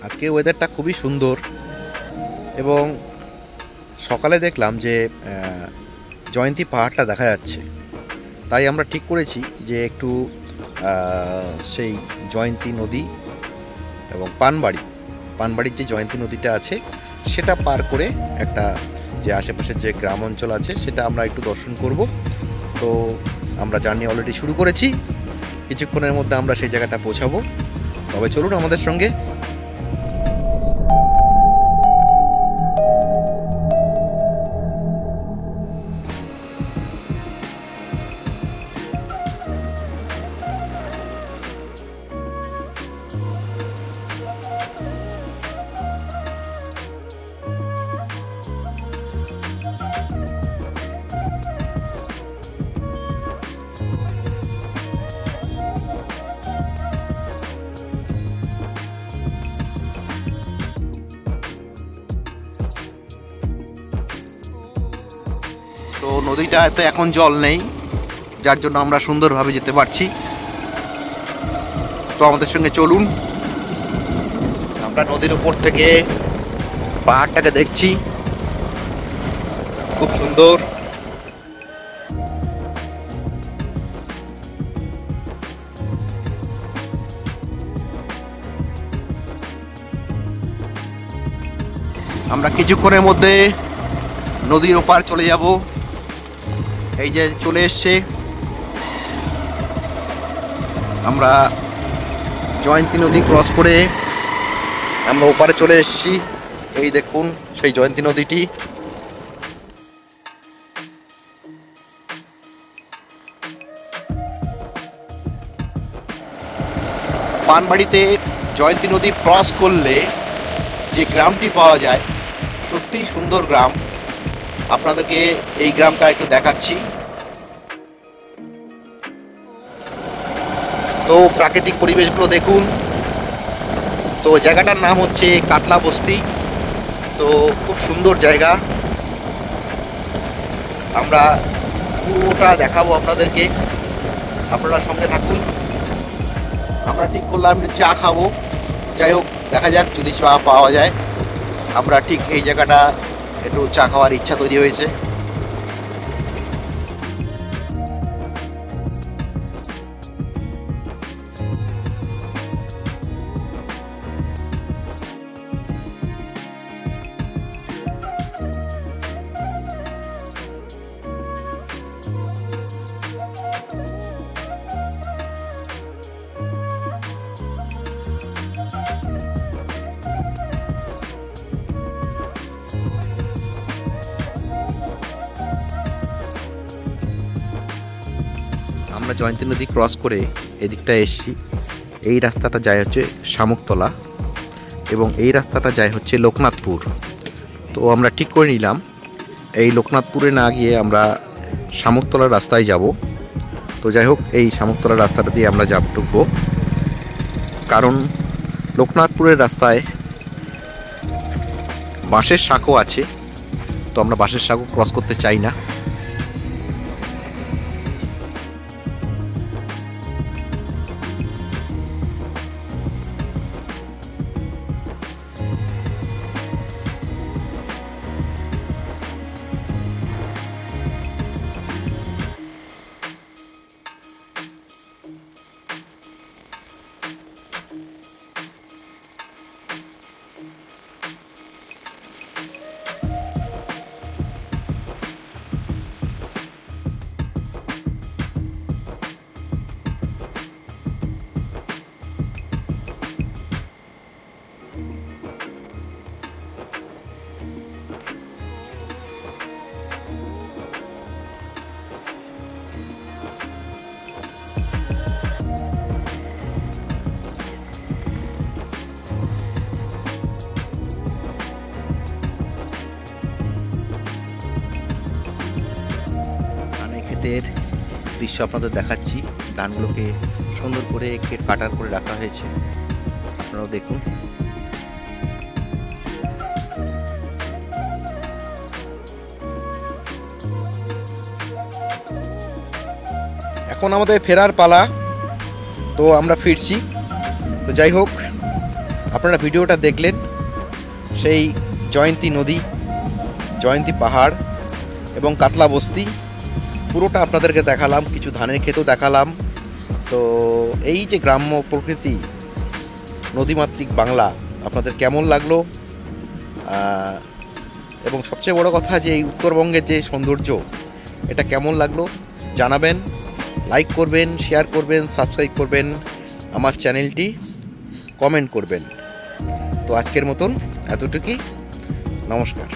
আজকে ওয়েদারটা খুবই সুন্দর এবং সকালে দেখলাম যে জয়ন্তী পাহাড়টা দেখা যাচ্ছে। তাই আমরা ঠিক করেছি যে একটু সেই জয়ন্তী নদী এবং পানবাড়ির যে জয়ন্তী নদীটা আছে সেটা পার করে একটা যে আশেপাশের যে গ্রাম অঞ্চল আছে সেটা আমরা একটু দর্শন করব। তো আমরা জার্নি অলরেডি শুরু করেছি, কিছুক্ষণের মধ্যে আমরা সেই জায়গাটা পৌঁছাবো। তবে চলুন আমাদের সঙ্গে। তো নদীটাতে এখন জল নেই, যার জন্য আমরা সুন্দরভাবে যেতে পারছি। তো আমাদের সঙ্গে চলুন, আমরা নদীর উপর থেকে পাহাড়টাকে দেখছি, খুব সুন্দর। আমরা কিছুক্ষণের মধ্যে নদীর ওপার চলে যাব। এই যে চলে এসছে, আমরা জয়ন্তী নদী ক্রস করে আমরা ওপারে চলে এসেছি। এই দেখুন সেই জয়ন্তী নদীটি। পানবাড়িতে জয়ন্তী নদী ক্রস করলে যে গ্রামটি পাওয়া যায়, সত্যিই সুন্দর গ্রাম। আপনাদেরকে এই গ্রামটা একটু দেখাচ্ছি। তো প্রাকৃতিক পরিবেশগুলো দেখুন। তো জায়গাটার নাম হচ্ছে কাতলা বস্তি। তো খুব সুন্দর জায়গা, আমরা পুরোটা দেখাবো আপনাদেরকে, আপনারা সঙ্গে থাকুন। আমরা ঠিক করলাম চা খাবো, যাই হোক দেখা যাক যদি চা পাওয়া যায়। আমরা ঠিক এই জায়গাটা একটু চা খাওয়ার ইচ্ছা তৈরি হয়েছে। আমরা জয়ন্তী নদী ক্রস করে এদিকটা এসেছি। এই রাস্তাটা যায় হচ্ছে শামুকতলা এবং এই রাস্তাটা যায় হচ্ছে লোকনাথপুর। তো আমরা ঠিক করে নিলাম এই লোকনাথপুরে না গিয়ে আমরা শামুকতলার রাস্তায় যাব। তো যাই হোক, এই শামুকতলার রাস্তাটা দিয়ে আমরা ঢুকবো, কারণ লোকনাথপুরের রাস্তায় বাঁশের সাঁকো আছে। তো আমরা বাঁশের সাঁকো ক্রস করতে চাই না। ক্ষেতের দৃশ্য আপনাদের দেখাচ্ছি। ধানগুলোকে সুন্দর করে কাটার করে রাখা হয়েছে, আপনারাও দেখুন। এখন আমাদের ফেরার পালা। তো আমরা ফিরছি। তো যাই হোক, আপনারা ভিডিওটা দেখলেন সেই জয়ন্তী নদী, জয়ন্তী পাহাড় এবং কাতলা বস্তি পুরোটা আপনাদেরকে দেখালাম, কিছু ধানের ক্ষেতও দেখালাম। তো এই যে গ্রাম্য প্রকৃতি, নদীমাতৃক বাংলা আপনাদের কেমন লাগলো, এবং সবচেয়ে বড় কথা যে এই উত্তরবঙ্গের যে সৌন্দর্য এটা কেমন লাগলো জানাবেন। লাইক করবেন, শেয়ার করবেন, সাবস্ক্রাইব করবেন আমার চ্যানেলটি, কমেন্ট করবেন। তো আজকের মতন এতটুকুই, নমস্কার।